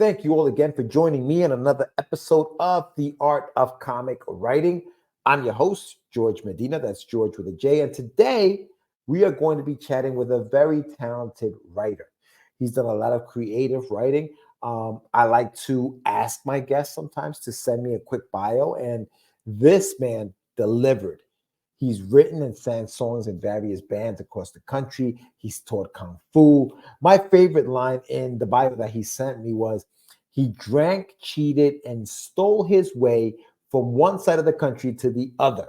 thank you all again for joining me in another episode of The Art of Comic Writing. I'm your host, George Medina. That's George with a J. And today we are going to be chatting with a very talented writer. He's done a lot of creative writing. I like to ask my guests sometimes to send me a quick bio, and this man delivered. He's written and sang songs in various bands across the country. He's taught Kung Fu. My favorite line in the bio that he sent me was, he drank, cheated, and stole his way from one side of the country to the other.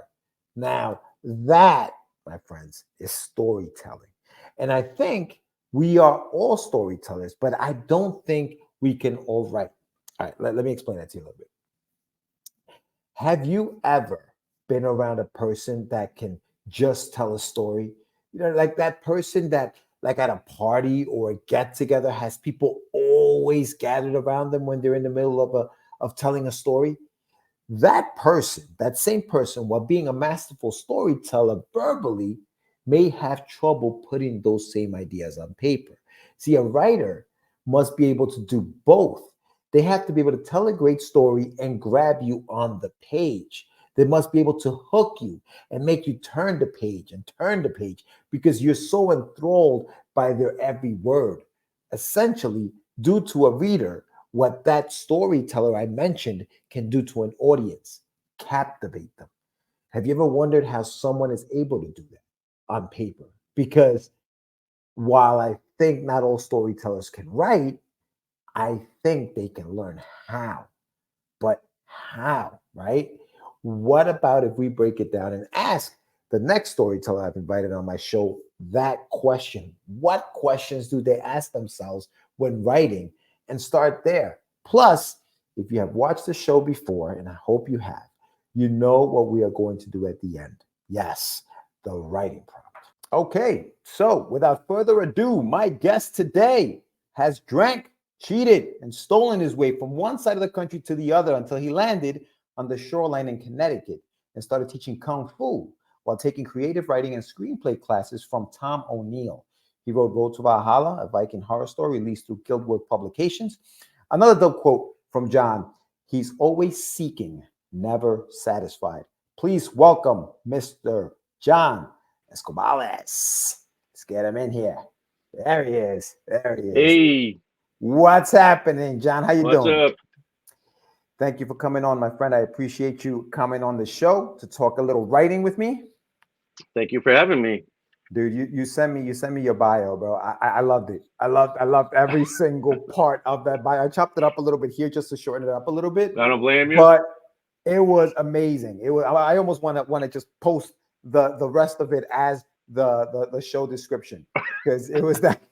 Now, that, my friends, is storytelling. And I think we are all storytellers, but I don't think we can all write. All right, let me explain that to you a little bit. Have you ever been around a person that can just tell a story? You know, like that person that, like at a party or a get together, has people always gathered around them when they're in the middle of telling a story. That person, that same person, while being a masterful storyteller verbally, may have trouble putting those same ideas on paper. See, a writer must be able to do both. They have to be able to tell a great story and grab you on the page. They must be able to hook you and make you turn the page and turn the page because you're so enthralled by their every word. Essentially, do to a reader what that storyteller I mentioned can do to an audience: captivate them. Have you ever wondered how someone is able to do that on paper? Because while I think not all storytellers can write, I think they can learn how. But how, right? What about if we break it down and ask the next storyteller I've invited on my show that question? What questions do they ask themselves when writing? And start there. Plus, if you have watched the show before, and I hope you have, you know what we are going to do at the end. Yes, the writing prompt. Okay, so without further ado, my guest today has drank, cheated, and stolen his way from one side of the country to the other until he landed on the shoreline in Connecticut and started teaching Kung Fu while taking creative writing and screenplay classes from Tom O'Neill. He wrote Road to Valhalla, a Viking horror story released through Guildworks Publications. Another dope quote from John: he's always seeking, never satisfied. Please welcome Mr. John Escobales. Let's get him in here. There he is. There he is. Hey, What's happening, John? How you what's doing? up? Thank you for coming on, my friend. I appreciate you coming on the show to talk a little writing with me. Thank you for having me. Dude, you sent me your bio, bro. I loved it. I loved every single part of that bio. I chopped it up a little bit here just to shorten it up a little bit, I don't blame you. but it was amazing. It was. I almost want to just post the rest of it as the show description because it was that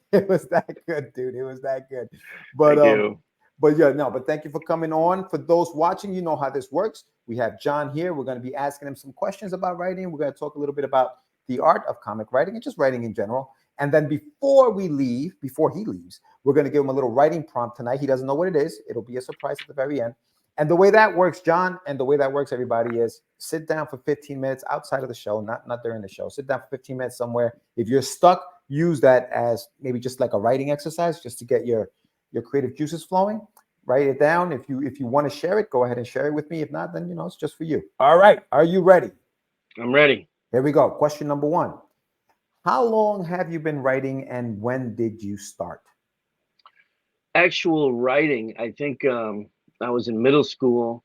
good, dude. It was that good. But Thank you. but yeah, no. But thank you for coming on. For those watching, you know how this works. We have John here. We're going to be asking him some questions about writing. We're going to talk a little bit about the art of comic writing and just writing in general. And then before he leaves, we're going to give him a little writing prompt tonight. He doesn't know what it is. It'll be a surprise at the very end. And the way that works, John, and the way that works, everybody, is sit down for 15 minutes outside of the show, not during the show. Sit down for 15 minutes somewhere. If you're stuck, use that as maybe just like a writing exercise, just to get your creative juices flowing. Write it down. If you want to share it, go ahead and share it with me. If not, then it's just for you. All right. Are you ready? I'm ready. Here we go. Question number 1. How long have you been writing and when did you start? Actual writing, I think I was in middle school.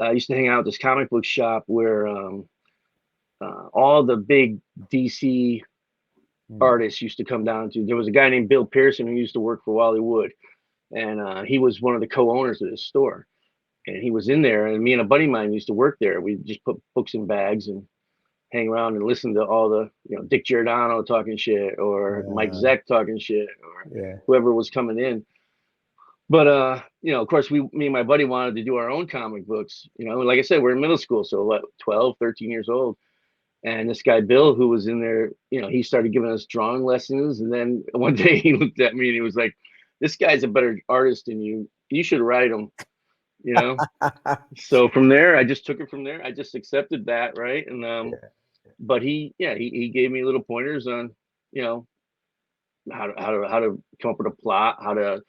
I used to hang out at this comic book shop where all the big DC artists used to come down to. There was a guy named Bill Pearson who used to work for Wally Wood, and he was one of the co-owners of this store. And he was in there, and me and a buddy of mine used to work there. We just put books in bags and hang around and listen to all the, Dick Giordano talking shit, or Mike Zeck talking shit, or whoever was coming in. But of course, me and my buddy wanted to do our own comic books. Like I said, we're in middle school, so what, 12, 13 years old. And this guy Bill, who was in there, he started giving us drawing lessons. And then one day he looked at me and he was like, "This guy's a better artist than you. You should write him." So from there, I just took it from there. I just accepted that, right? And but he gave me little pointers on, how to come up with a plot, how to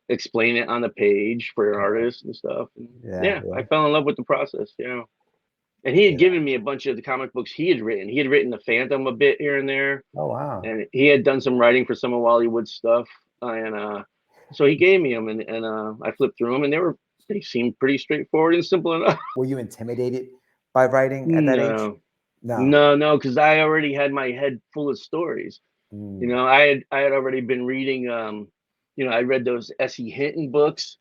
explain it on the page for artists and stuff. And Yeah, I fell in love with the process. And he had given me a bunch of the comic books he had written. He had written The Phantom a bit here and there. Oh, wow. And he had done some writing for some of Wally Wood's stuff. And so he gave me them, and I flipped through them, and they seemed pretty straightforward and simple enough. Were you intimidated by writing at that age? No, because I already had my head full of stories. I had already been reading. I read those S.E. Hinton books.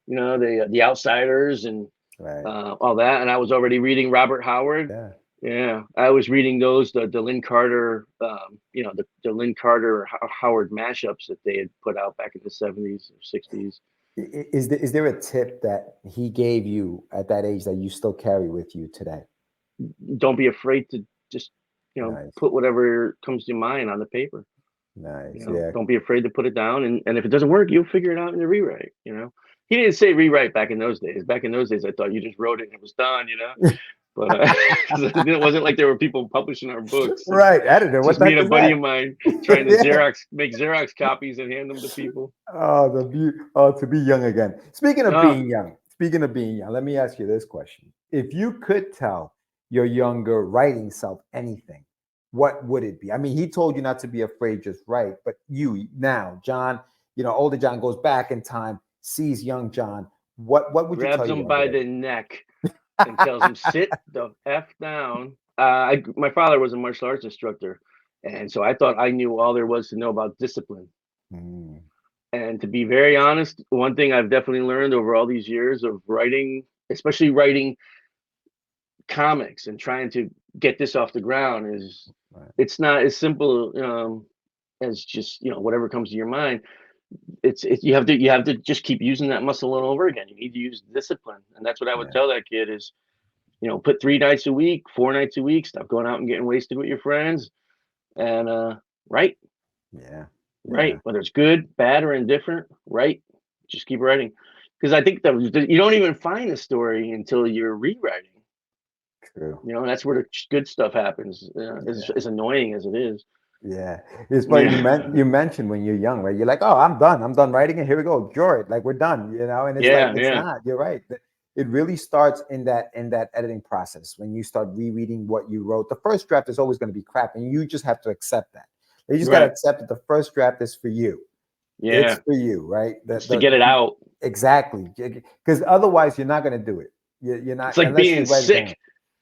The Outsiders and all that, and I was already reading Robert Howard. Yeah, I was reading those the Lynn Carter, the Lynn Carter Howard mashups that they had put out back in the 70s or 60s. Is there a tip that he gave you at that age that you still carry with you today? Don't be afraid to just put whatever comes to your mind on the paper. Nice. Don't be afraid to put it down, and if it doesn't work, you'll figure it out in the rewrite. He didn't say rewrite back in those days. Back in those days, I thought you just wrote it and it was done. But it wasn't like there were people publishing our books. Right, editor. Just me and a buddy of mine trying to make Xerox copies and hand them to people. To be young again. Speaking of being young, let me ask you this question: if you could tell your younger writing self anything, what would it be? I mean, he told you not to be afraid, just write. But you now, John, older John goes back in time, sees young John. What would you tell Grabs him by the neck and tells him, sit the F down. My father was a martial arts instructor, and so I thought I knew all there was to know about discipline. And to be very honest, one thing I've definitely learned over all these years of writing, especially writing comics and trying to get this off the ground, is it's not as simple as just whatever comes to your mind. It's you have to just keep using that muscle all over again. You need to use discipline, and that's what I would tell that kid is, put 3 nights a week, 4 nights a week, stop going out and getting wasted with your friends, and write. Right, whether it's good, bad, or indifferent, write. Just keep writing, because I think that you don't even find a story until you're rewriting. True. That's where the good stuff happens. As annoying as it is. Yeah, it's funny you mentioned when you're young, right? You're like, oh, I'm done writing it. Here we go, draw it, like we're done, and it's it's not. You're right. It really starts in that editing process when you start rereading what you wrote. The first draft is always going to be crap, and you just have to accept that. You just got to accept that the first draft is for you. It's for you, right? To get it out. Exactly, because otherwise you're not going to do it. You're not. It's like being sick.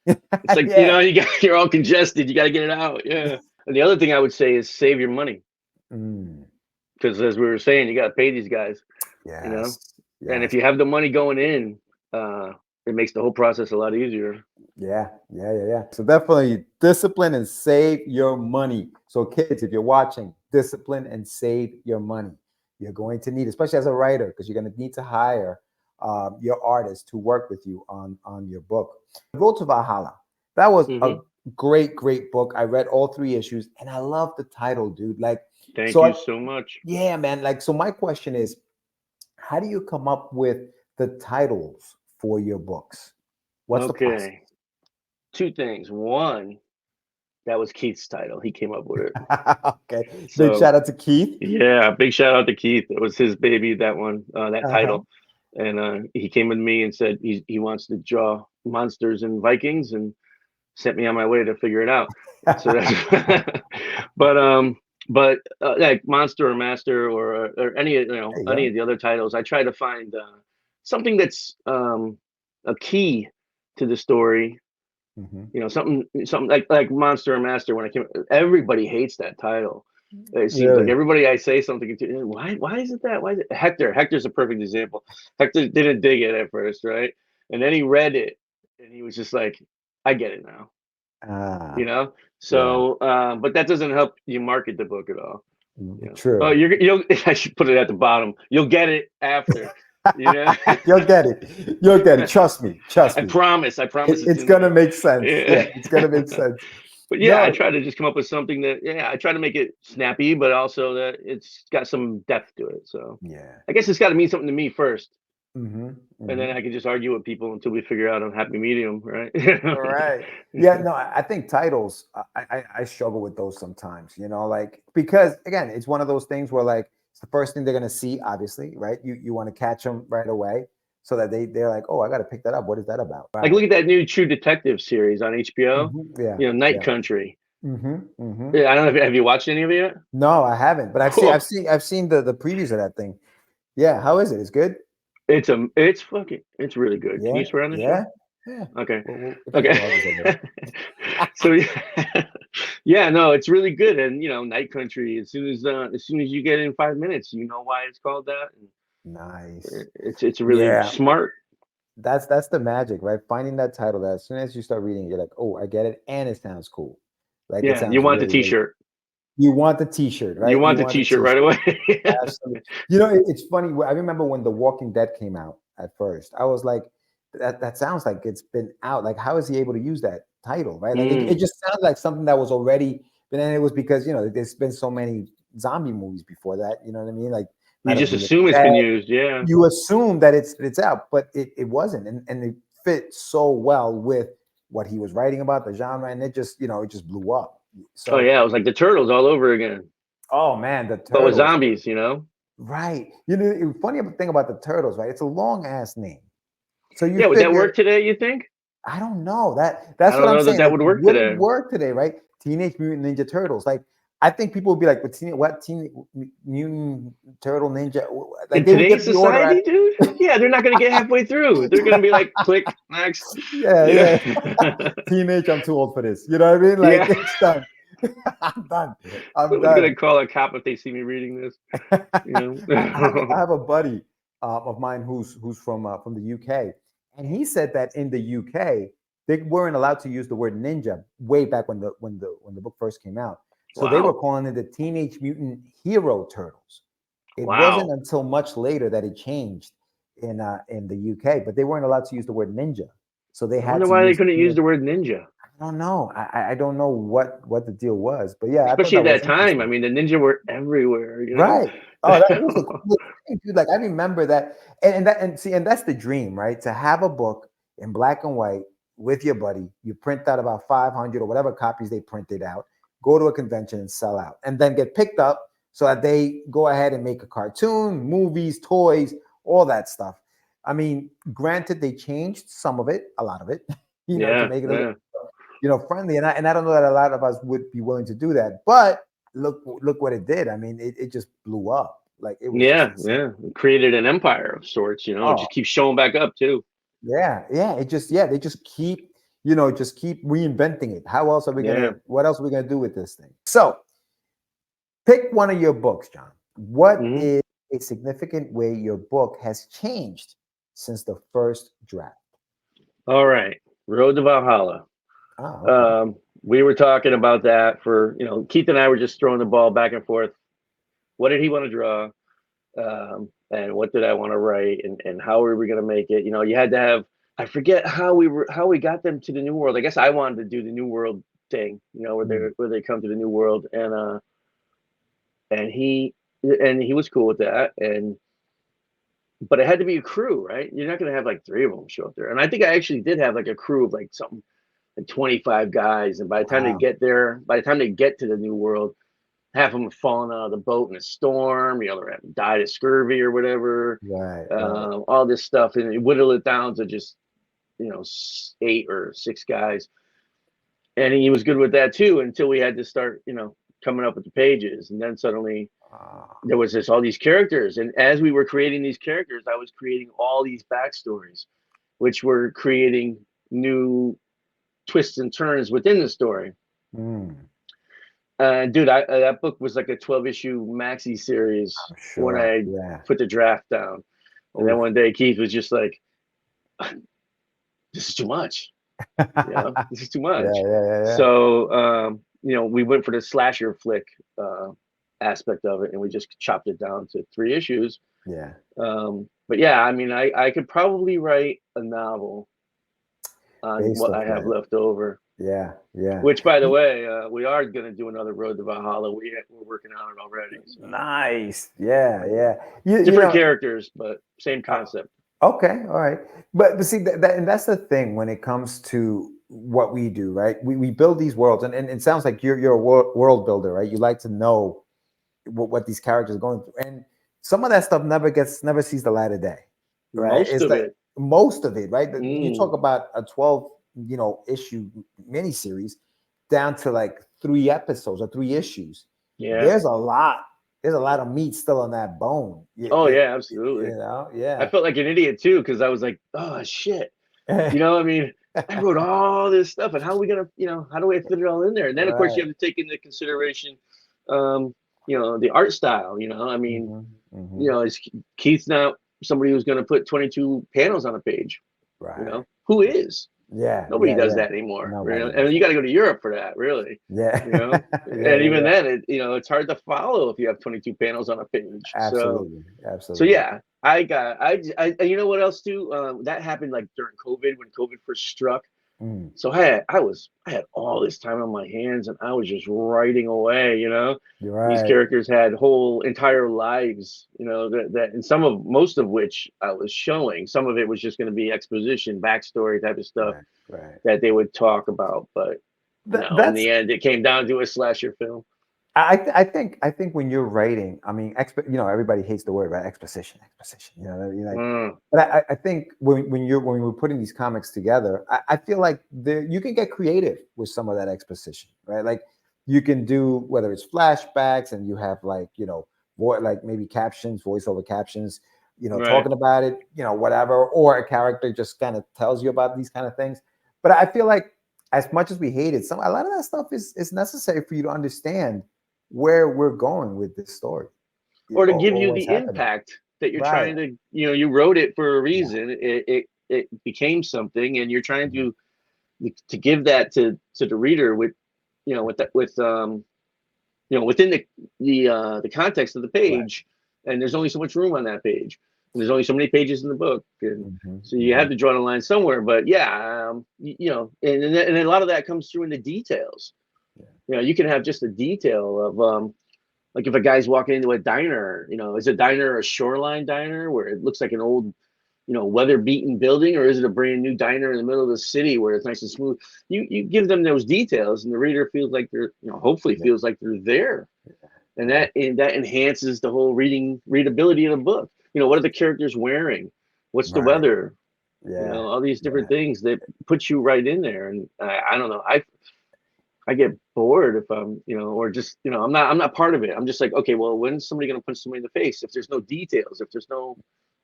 It's like you're all congested. You got to get it out. Yeah. And the other thing I would say is save your money, because as we were saying, you got to pay these guys. And if you have the money going in, it makes the whole process a lot easier. Yeah. So definitely discipline and save your money. So kids, if you're watching, discipline and save your money. You're going to need, especially as a writer, because you're going to need to hire your artist to work with you on your book. Road to Valhalla. That was a great book. I read all 3 issues, and I love the title, dude. Like, thank you so much. Yeah, man. Like, so my question is, how do you come up with the titles for your books? What's the process? 2 things. One, that was Keith's title. He came up with it. Okay. Big shout out to Keith. Yeah, big shout out to Keith. It was his baby, that one, that title. And he came with me and said he wants to draw monsters and Vikings, and sent me on my way to figure it out. So that's but like Monster or Master or any any of the other titles, I try to find something that's a key to the story. Something like Monster or Master. When I came, everybody hates that title. It seems like everybody I say something to, why is it that? Why is it Hector's a perfect example. Hector didn't dig it at first, right? And then he read it and he was just like, I get it now. So but that doesn't help you market the book at all. True. Oh, I should put it at the bottom. You'll get it after. You'll get it. Trust me. I promise. It's gonna make sense. It's gonna make sense. But I try to just come up with something that I try to make it snappy, but also that it's got some depth to it. So I guess it's got to mean something to me first. And then I can just argue with people until we figure out a happy medium, right? Right. Yeah, no, I think titles, I struggle with those sometimes, like, because again, it's one of those things where, like, It's the first thing they're going to see, obviously, right? You want to catch them right away so that they're like, oh, I got to pick that up. What is that about? Right. Like, look at that new True Detective series on HBO. Yeah. You know, Night Yeah. Country. Yeah, Yeah, I don't know. Have you watched any of it yet? No, I haven't, but I've seen the previews of that thing. Yeah, how is it? It's good. It's really good. Can you swear on the show? Yeah. Okay. Okay. So yeah, no, it's really good. And you know, Night Country. As soon as you get in 5 minutes, you know why it's called that. And nice. it's really smart. That's the magic, right? Finding that title that as soon as you start reading, you're like, oh, I get it, and it sounds cool. Like, yeah, you want the T-shirt. You want the T-shirt, right? You want the T-shirt right away. Absolutely. You know, it's funny. I remember when The Walking Dead came out at first. I was like, that sounds like it's been out. Like, how is he able to use that title, right? Like, it just sounds like something that was already. But then it was because, you know, there's been so many zombie movies before that. You know what I mean? Like, you just assume it's been used. Yeah. You assume that it's out, but it wasn't, and it fit so well with what he was writing about, the genre, and it just blew up. So, oh yeah, it was like the Turtles all over again. Oh man, the Turtles. But with zombies, you know. Right. You know, the funny thing about the Turtles, right? It's a long ass name. So would that work today? You think? I don't know. That's what I'm saying. That would work today. Work today, right? Teenage Mutant Ninja Turtles. Like, I think people would be like, "What Teenage Mutant Turtle Ninja?" Like, in today's society, dude. Yeah, they're not going to get halfway through. They're going to be like, "Click next." Yeah. Teenage. I'm too old for this. You know what I mean? Like, it's done. I'm done. I'm going to call a cop if they see me reading this. You know? I have a buddy of mine who's from the UK, and he said that in the UK they weren't allowed to use the word ninja way back when the book first came out. So they were calling it the Teenage Mutant Hero Turtles. It wasn't until much later that it changed in the UK, but they weren't allowed to use the word ninja. So they had. I wonder why they couldn't use the word ninja. I don't know. I don't know what the deal was, but yeah, especially at that time. I mean, the ninja were everywhere. You know? Right. Oh, that was a cool thing, dude. Like, I remember that, and that's the dream, right? To have a book in black and white with your buddy. You print out about 500 or whatever copies they printed out. Go to a convention and sell out, and then get picked up so that they go ahead and make a cartoon, movies, toys, all that stuff. I mean, granted, they changed some of it, a lot of it, to make it friendly. And I don't know that a lot of us would be willing to do that. But look what it did. I mean, it just blew up. Like, it was It created an empire of sorts. You know, it just keeps showing back up too. Yeah. They just keep reinventing it. How else are we gonna? What else are we gonna do with this thing? So, pick one of your books, John. What is a significant way your book has changed since the first draft? All right, Road to Valhalla. Oh, okay. We were talking about that for, Keith and I were just throwing the ball back and forth. What did he want to draw? And what did I want to write? And how were we going to make it? You had to have, I forget how we got them to the New World. I guess I wanted to do the New World thing, where they come to the New World. And he was cool with that. But it had to be a crew, right? You're not going to have like 3 of them show up there. And I think I actually did have like a crew of like something like 25 guys. And by the time they get there, by the time they get to the New World, half of them have fallen out of the boat in a storm, they have died of scurvy or whatever. Right. All this stuff. And it whittled it down to just, 8 or 6 guys. And he was good with that too, until we had to start, coming up with the pages. And then suddenly there was all these characters. And as we were creating these characters, I was creating all these backstories, which were creating new twists and turns within the story. Dude, that book was like a 12-issue maxi series when I put the draft down. And then one day Keith was just like, this is too much. This is too much. Yeah. So, we went for the slasher flick aspect of it, and we just chopped it down to 3 issues. Yeah. But yeah, I mean, I could probably write a novel on what I have left over. Yeah. Which, by the way, we are going to do another Road to Valhalla. We're working on it already. So. Nice. Yeah. Different characters, but same concept. Okay. All right. But see, and that's the thing when it comes to what we do, right? We build these worlds, and it sounds like you're a world builder, right? You like to know what these characters are going through, and some of that stuff never sees the light of day, right? Most It's of like it. most of it, right? You talk Mm, about a 12 issue miniseries down to like 3 episodes or 3 issues. yeah. There's a lot of meat still on that bone. Oh yeah, absolutely. I Yeah. felt like an idiot too, because I was like, oh shit. I mean, I wrote all this stuff, and how are we gonna, how do I fit it all in there? And then of course you Right. have to take into consideration, the art style. I mean, Mhm, mhm. is Keith's not somebody who's gonna put 22 panels on a page. Right. Who is? Yeah, Nobody yeah, does yeah. that anymore. Nobody And does you that. got to go to Europe for that, really. Yeah. Yeah, And yeah, even yeah. then, it's hard to follow if you have 22 panels on a page. Absolutely. So Absolutely. yeah, you know what else too? That happened like during COVID, when COVID first struck. Mm, So I had all this time on my hands, and I was just writing away. you're These right. characters had whole entire lives, that and most of which I was showing. Some of it was just going to be exposition, backstory type of stuff Right. Right. that they would talk about. But no, in That's the end, it came down to a slasher film. I think when you're writing, I mean, everybody hates the word, right? Exposition. You're like, Mm, but I think when we're putting these comics together, I feel like you can get creative with some of that exposition, right? Like you can do whether it's flashbacks and you have like like maybe captions, voiceover captions, right. talking about it, whatever, or a character just kind of tells you about these kind of things. But I feel like as much as we hate it, a lot of that stuff is necessary for you to understand where we're going with this story, Or to give or you what's the happening. impact that you're Right. trying to, you wrote it for a Yeah. reason. It became something, and you're trying Mhm. to give that to the reader with, with that with within the context of the Right. page. And there's only so much room on that page, and there's only so many pages in the book, and Mhm, so you have mhm. to draw the line somewhere. But yeah, and a lot of that comes through in the details. Yeah. You can have just a detail of, like if a guy's walking into a diner, is a diner a shoreline diner where it looks like an old, weather beaten building, or is it a brand new diner in the middle of the city where it's nice and smooth? You give them those details, and the reader feels like they're, hopefully Yeah. feels like they're there, and Yeah. that enhances the whole readability of the book. What are the characters wearing? What's the Right. weather? Yeah. All these different Yeah. things that put you right in there. And I don't know. I get bored if I'm, or just, I'm not part of it. I'm just like, okay, well, when's somebody going to punch somebody in the face if there's no details, if there's no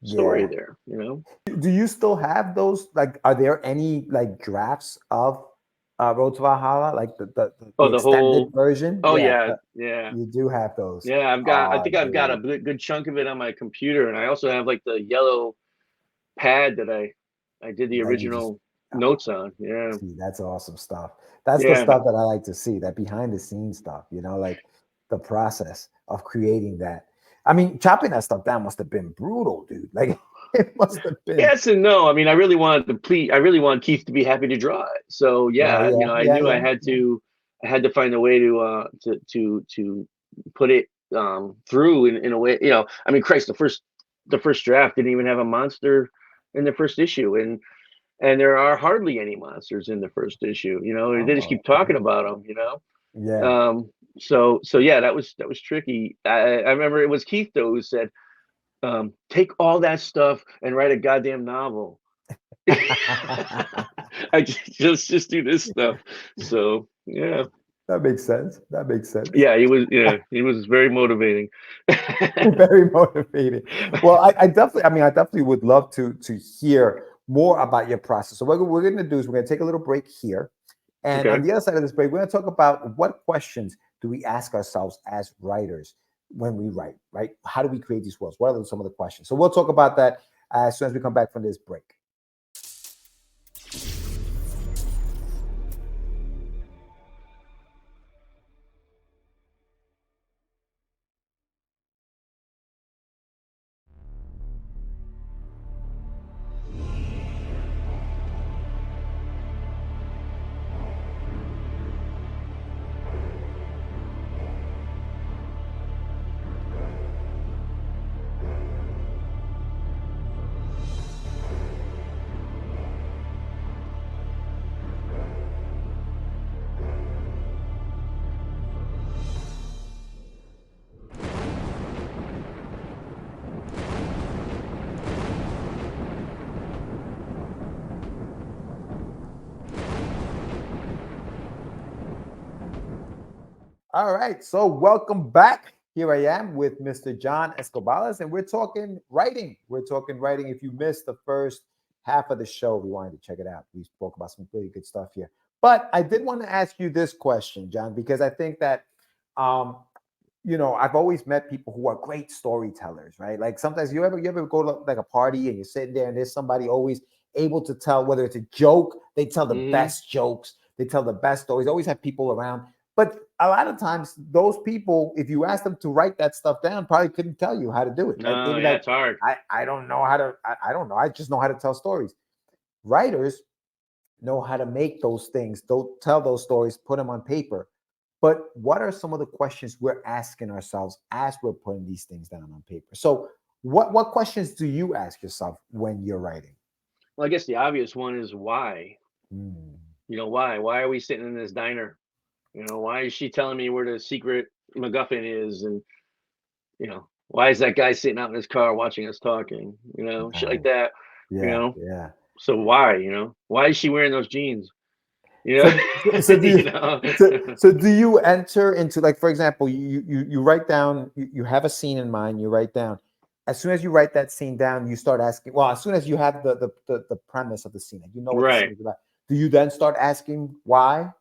story Yeah. there? Do you still have those? Like, are there any like drafts of Road to Valhalla, like the Oh, the extended whole, version? oh Yeah, yeah, yeah. you do have those. Yeah, I Oh, think I've got a dude. good chunk of it on my computer. And I also have like the yellow pad that I did the That you just original notes on. Yeah. see, that's awesome stuff. That's the Yeah. stuff that I like to see, that behind the scenes stuff, like the process of creating that. I mean, chopping that stuff down must have been brutal, dude. Like it must have been. Yes and no. I mean, I really want Keith to be happy to draw it. So Well, yeah, yeah, I yeah, knew yeah, yeah. I had to find a way to put it through in a way. I mean, Christ, the first draft didn't even have a monster in the first issue, and there are hardly any monsters in the first issue. They just Oh, keep okay. talking about them. Yeah. So yeah, that was tricky. I remember it was Keith though who said, take all that stuff and write a goddamn novel. I just do this stuff. So yeah, That makes sense. That makes sense. yeah, he was very motivating. Very motivating. Well, I definitely would love to hear more about your process. So what we're going to do is we're going to take a little break here, and on Okay. the other side of this break, we're going to talk about what questions do we ask ourselves as writers when we write. Right? How do we create these worlds? What are some of the questions? So we'll talk about that as soon as we come back from this break. All right, so welcome back. Here I am with Mr. John Escobalas, and we're talking writing. We're talking writing. If you missed the first half of the show, we wanted to check it out. We spoke about some really good stuff here. But I did want to ask you this question, John, because I think that um, I've always met people who are great storytellers, right? Like sometimes you ever go to like a party and you're sitting there and there's somebody always able to tell, whether it's a joke, they tell the best jokes, they tell the best stories, always have people around. But a lot of times those people, if you ask them to write that stuff down, probably couldn't tell you how to do it, right? They'd No, be yeah, like, it's hard. I don't know how to, I don't know. I just know how to tell stories. Writers know how to make those things, don't tell those stories, put them on paper. But what are some of the questions we're asking ourselves as we're putting these things down on paper? So what questions do you ask yourself when you're writing? Well, I guess the obvious one is why. Mm, Why? Why are we sitting in this diner? Why is she telling me where the secret MacGuffin is? And why is that guy sitting out in his car watching us talking? Shit like right. that. You Yeah, know. yeah. So why? Why is she wearing those jeans? You know. So do you you know. so do you enter into, like, for example, you write down, you have a scene in mind, you write down. As soon as you write that scene down, you start asking, well, as soon as you have the premise of the scene, you know what the scene Right. is about, do you then start asking why?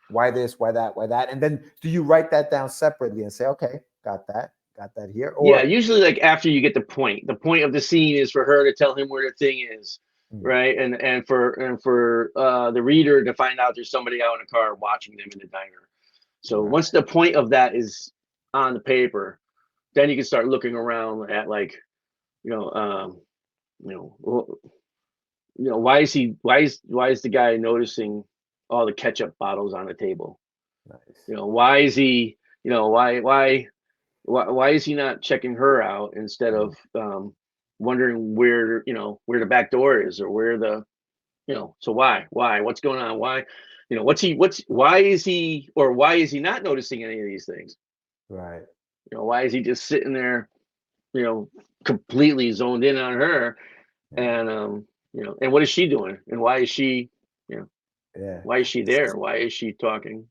Why this, why that, why that? And then do you write that down separately and say, okay, got that here? Yeah, Or usually like after you get the point. The point of the scene is for her to tell him where the thing is, mm, right? And for the reader to find out there's somebody out in a car watching them in the diner. So right, once the point of that is on the paper, then you can start looking around at like, you know, um, you know, well, why is the guy noticing all the ketchup bottles on the table? nice. Why is he, why is he not checking her out instead Mm, of wondering where the back door is, or where the so why what's going on, why what's why is he not noticing any of these things? right, Why is he just sitting there, you know completely zoned in on her? yeah, And what is she doing, and you know yeah. why is she there, why is she talking?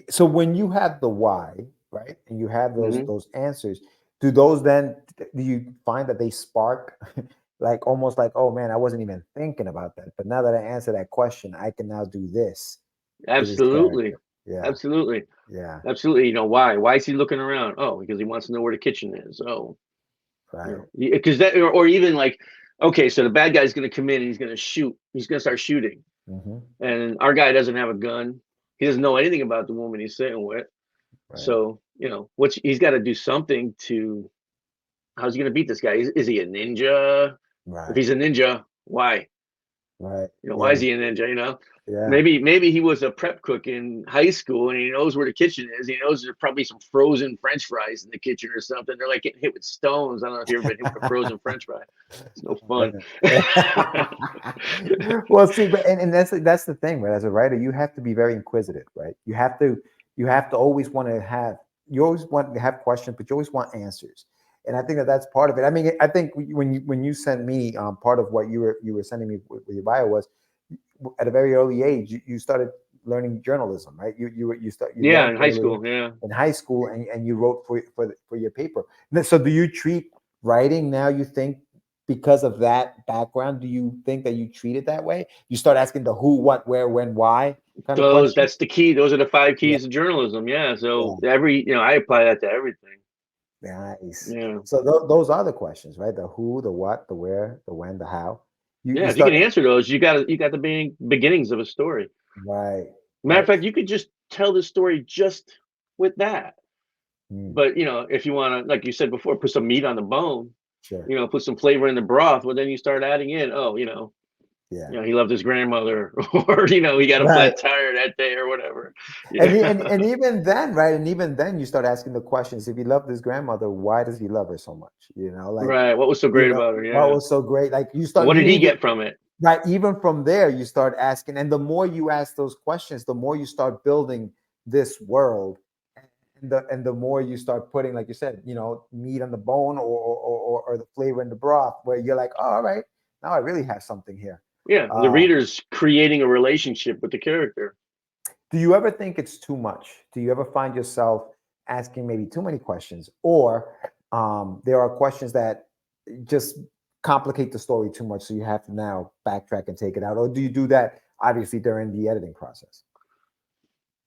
So when you have the why, right, and you have those Hmm. those answers, do those then, do you find that they spark like almost like, oh man, I wasn't even thinking about that, but now that I answer that question, I can now do this to this Absolutely. character. Yeah, Absolutely. yeah, Absolutely. Why is he looking around? Oh, because he wants to know where the kitchen is. Oh, right, because that, or even like, okay, so the bad guy's going to come in and he's going to shoot. He's going to start shooting, hmm, and our guy doesn't have a gun. He doesn't know anything about the woman he's sitting with. right, So what's he's got to do something to. How's he going to beat this guy? Is he a ninja? If right, he's a ninja, why? right, Why yeah, is he a ninja? yeah. Maybe he was a prep cook in high school and he knows where the kitchen is. He knows there's probably some frozen French fries in the kitchen or something. They're like getting hit with stones. I don't know if you've ever been hit with a frozen French fry. It's no fun. Well, see, but and that's the thing, right? As a writer, you have to be very inquisitive, right? You have to always want to have, you always want to have questions, but you always want answers. And I think that that's part of it. I mean, I think when you sent me, part of what you were sending me with your bio was, at a very early age you started learning journalism, right? You Yeah, learned in high journalism school. Yeah. in high school, and you wrote for your paper. So do you treat writing now, you think, because of that background, do you think that you treat it that way? You start asking the who, what, where, when, why kind of question? That's the key. Those are the five Yeah, keys of journalism. Yeah. So yeah, I apply that to everything. nice. Yeah. So those are the questions, right? The who, the what, the where, the when, the how. You Yeah. If you can start, answer those, you got the beginnings of a story. right, Matter of right. fact, you could just tell the story just with that. Mm, But if you want to, like you said before, put some meat on the bone, sure. put some flavor in the broth. Well, then you start adding in, oh, Yeah, he loved his grandmother, or he got a right. flat tire that day, or whatever. And, Yeah. and even then, right? And even then, you start asking the questions. If he loved his grandmother, why does he love her so much? Like, Right. What was so great about her? what Yeah. was so great? Like, What you did he even, get from it? right, even from there, you start asking. And the more you ask those questions, the more you start building this world. And the more you start putting, like you said, meat on the bone, or the flavor in the broth, where you're like, oh, all right, now I really have something here. Yeah. The Uh, reader's creating a relationship with the character. Do you ever think it's too much? Do you ever find yourself asking maybe too many questions, or there are questions that just complicate the story too much, so you have to now backtrack and take it out? Or do you do that obviously during the editing process?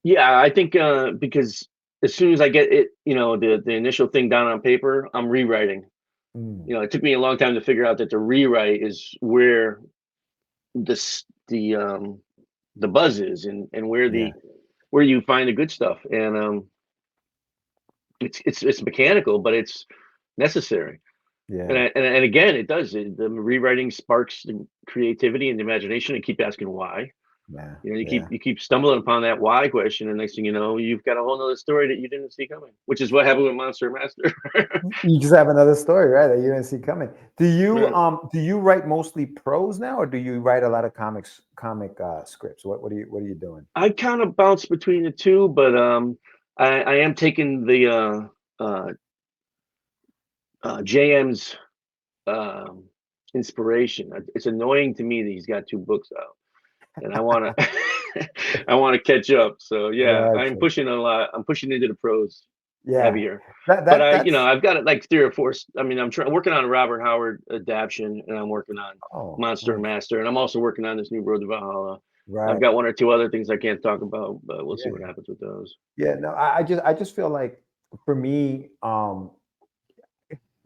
Yeah, I think because as soon as I get it, the initial thing down on paper, I'm rewriting. Mm, It took me a long time to figure out that the rewrite is where this the buzz is, and yeah, where you find the good stuff. And it's mechanical, but it's necessary. And yeah, and again, it does. The rewriting sparks the creativity and the imagination, and keep asking why. yeah, You keep yeah. stumbling upon that why question, and next thing you know, you've got a whole nother story that you didn't see coming, which is what happened with Monster Master. You just have another story, right, that you didn't see coming. Right. Do you write mostly prose now, or do you write a lot of comic scripts? What are you doing? I kind of bounce between the two, but I am taking the JM's um, inspiration. It's annoying to me that he's got two books out, and I want to I want to catch up. So yeah, I'm Gotcha. pushing a lot. I'm pushing into the prose Yeah, heavier. But that's I've got it like three or four. I mean, working on a Robert Howard adaptation, and I'm working on oh, Monster and nice. Master, and I'm also working on this new Road to Valhalla. I've Right. got one or two other things I can't talk about, but we'll see what Yeah. happens with those. Yeah. No, I just feel like for me,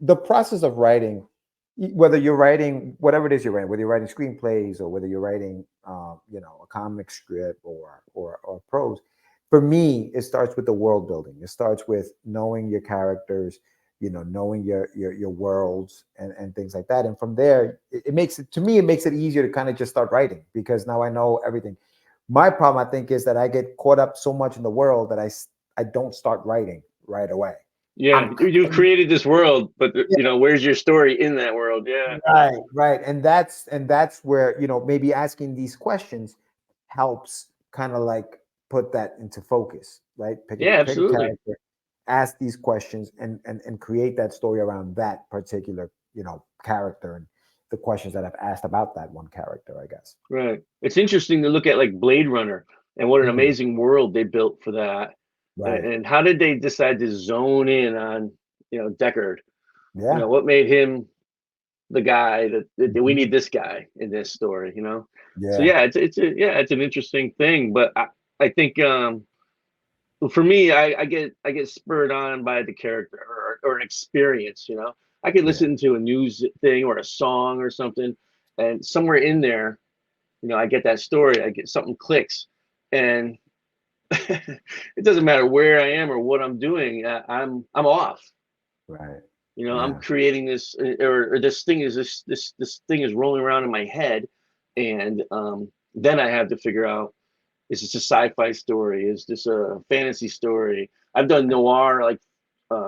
the process of writing, whether you're writing whatever it is you're writing, whether you're writing screenplays or whether you're writing, a comic script or prose, for me, it starts with the world building. It starts with knowing your characters, knowing your worlds and things like that. And from there, it makes it, to me, it makes it easier to kind of just start writing, because now I know everything. My problem, I think, is that I get caught up so much in the world that I don't start writing right away. Yeah, I'm you created this world, but yeah, where's your story in that world? Yeah, right. And that's where, maybe asking these questions helps kind of like put that into focus, right? yeah, Pick a absolutely. character, ask these questions, and create that story around that particular, character, and the questions that I've asked about that one character, I guess. Right. It's interesting to look at like Blade Runner and what an Mm, amazing world they built for that. right. And how did they decide to zone in on, Deckard? Yeah. What made him the guy that we Mhm. need this guy in this story? So Yeah. yeah, it's an interesting thing, but I think for me, I get spurred on by the character or an experience. I could Yeah. listen to a news thing or a song or something, and somewhere in there, I get that story, I get something clicks, and it doesn't matter where I am or what I'm doing. I'm off. Right. I'm Yeah. creating this, or this thing is rolling around in my head, and then I have to figure out: is this a sci-fi story? Is this a fantasy story? I've done noir, like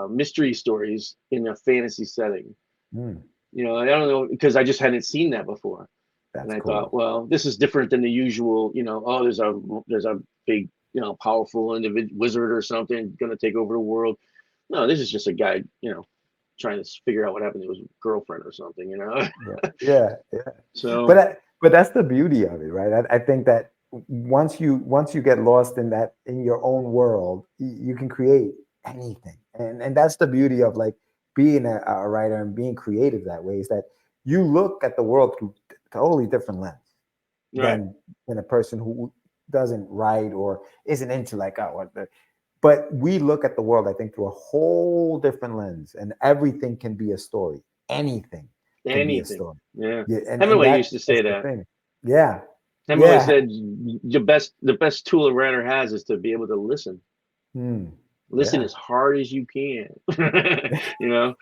mystery stories in a fantasy setting. Mm, I don't know, because I just hadn't seen that before. And that's I thought, cool. well, this is different than the usual, oh, there's a big, powerful individual wizard or something going to take over the world. No, this is just a guy, trying to figure out what happened to his girlfriend or something. Yeah. Yeah. Yeah. So But that's the beauty of it, right? I think that once you get lost in that, in your own world, you can create anything, and that's the beauty of like being a writer and being creative that way, is that you look at the world through totally different lens right, than a person who doesn't write or isn't into like, oh, what the, but we look at the world, I think, through a whole different lens, and everything can be a story. Anything can be a anything. story. Yeah. Yeah, and Hemingway used to that's say the that. thing. Yeah, Hemingway yeah. said the best tool a writer has is to be able to listen. Hmm. Listen Yeah, as hard as you can. you know.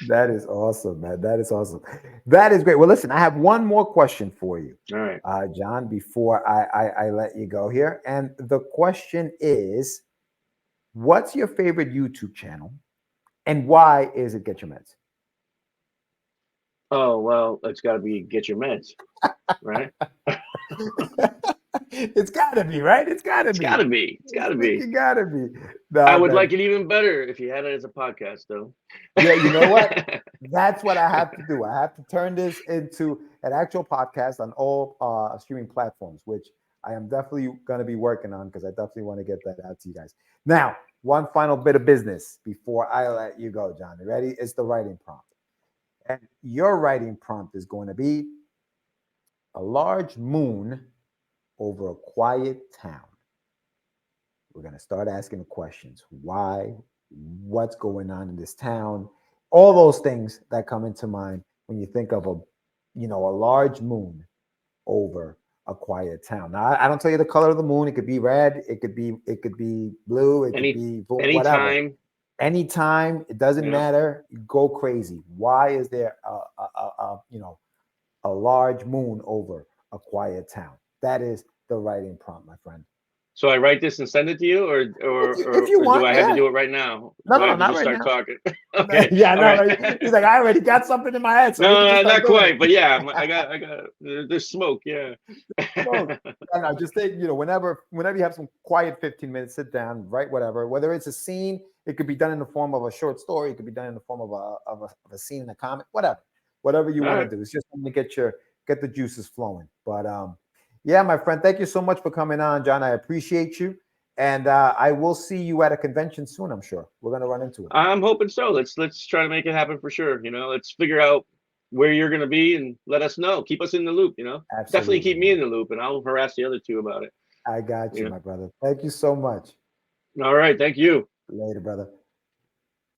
that is awesome, man. That is awesome. That is great. Well, listen, I have one more question for you, All right. John, before I let you go here. And the question is, what's your favorite YouTube channel, and why is it Get Your Meds? Oh well, it's got to be Get Your Meds, right? It's got to be, right? It's got to It's got be. to be. It's got to be. It got to be. I No, would man. like it even better if you had it as a podcast, though. Yeah, you know what? That's what I have to do. I have to turn this into an actual podcast on all streaming platforms, which I am definitely going to be working on, because I definitely want to get that out to you guys. Now, one final bit of business before I let you go, John. You ready? It's the writing prompt. And your writing prompt is going to be a large moon over a quiet town. We're going to start asking the questions. Why? What's going on in this town? All those things that come into mind when you think of a large moon over a quiet town. Now, I don't tell you the color of the moon. It could be red. It could be blue. It could be whatever. Anytime. It doesn't matter. Go crazy. Why is there a large moon over a quiet town? That is the writing prompt, my friend. So I write this and send it to you, or if you want, do I have to do it right now? No, not right now. Talking? Okay. Yeah, no, right. He's like, I already got something in my head. So no, not quite, but yeah, I got. There's smoke, yeah. No, just think, whenever you have some quiet 15 minutes, sit down, write whatever. Whether it's a scene, it could be done in the form of a short story. It could be done in the form of a scene in a comic, whatever you want to do. It's just something to get the juices flowing. But yeah, my friend, thank you so much for coming on, John. I appreciate you. And I will see you at a convention soon, I'm sure. We're going to run into it. I'm hoping so. Let's try to make it happen for sure. Let's figure out where you're going to be and let us know. Keep us in the loop, Absolutely. Definitely keep me in the loop, and I'll harass the other two about it. I got you, my brother. Thank you so much. All right. Thank you. Later, brother.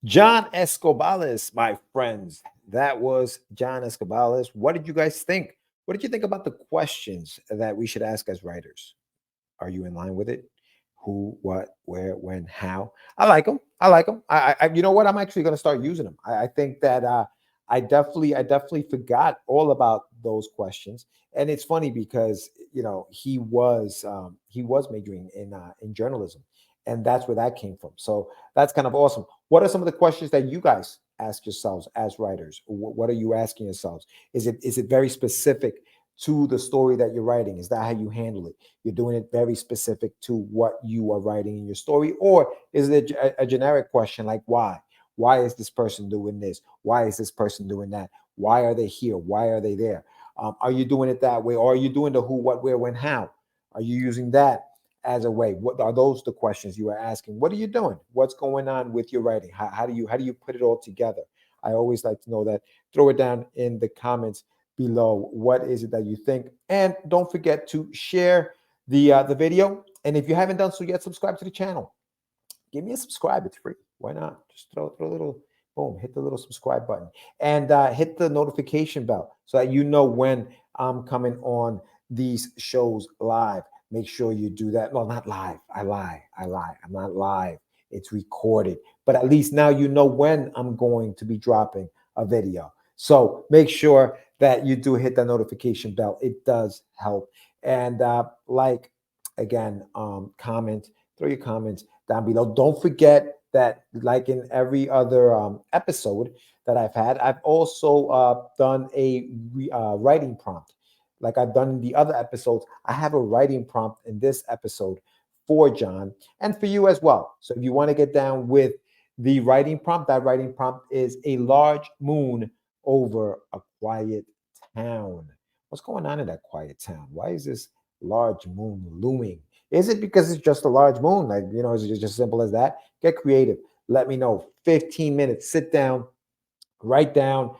John Escobalis, my friends. That was John Escobalis. What did you guys think? What did you think about the questions that we should ask as writers? Are you in line with it? Who, what, where, when, how? I like them. I you know what? I'm actually going to start using them. I think that I definitely forgot all about those questions. And it's funny because he was majoring in journalism, and that's where that came from. So that's kind of awesome. What are some of the questions that you guys ask yourselves as writers? What are you asking yourselves? Is it very specific to the story that you're writing? Is that how you handle it? You're doing it very specific to what you are writing in your story? Or is it a generic question like why? Why is this person doing this? Why is this person doing that? Why are they here? Why are they there? Are you doing it that way? Or are you doing the who, what, where, when, how? Are you using that as a way? What are those the questions you are asking? What are you doing? What's going on with your writing? How do you put it all together? I always like to know that. Throw it down in the comments below. What is it that you think? And don't forget to share the video. And if you haven't done so yet, subscribe to the channel. Give me a subscribe. It's free. Why not? Just throw a little, boom, hit the little subscribe button, and hit the notification bell so that you know when I'm coming on these shows live. Make sure you do that. Well, not live. I lie. I'm not live. It's recorded. But at least now you know when I'm going to be dropping a video. So make sure that you do hit that notification bell. It does help. And again, comment, throw your comments down below. Don't forget that, like in every other episode that I've had, I've also done a writing prompt. Like I've done in the other episodes, I have a writing prompt in this episode for John and for you as well. So if you want to get down with the writing prompt, that writing prompt is a large moon over a quiet town. What's going on in that quiet town? Why is this large moon looming? Is it because it's just a large moon? Like, is it just simple as that? Get creative. Let me know. 15 minutes. Sit down, write down,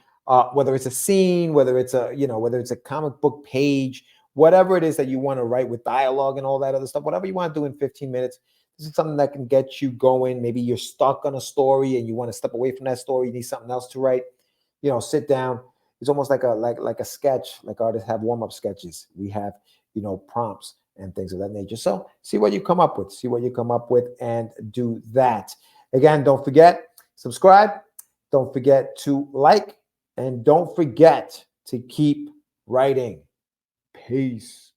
whether it's a scene, whether it's a comic book page, whatever it is that you want to write with dialogue and all that other stuff, whatever you want to do in 15 minutes. This is something that can get you going. Maybe you're stuck on a story and you want to step away from that story. You need something else to write. Sit down. It's almost like a sketch. Like artists have warm-up sketches. We have, prompts and things of that nature. So see what you come up with, and do that. Again, don't forget, subscribe. Don't forget to like, and don't forget to keep writing. Peace.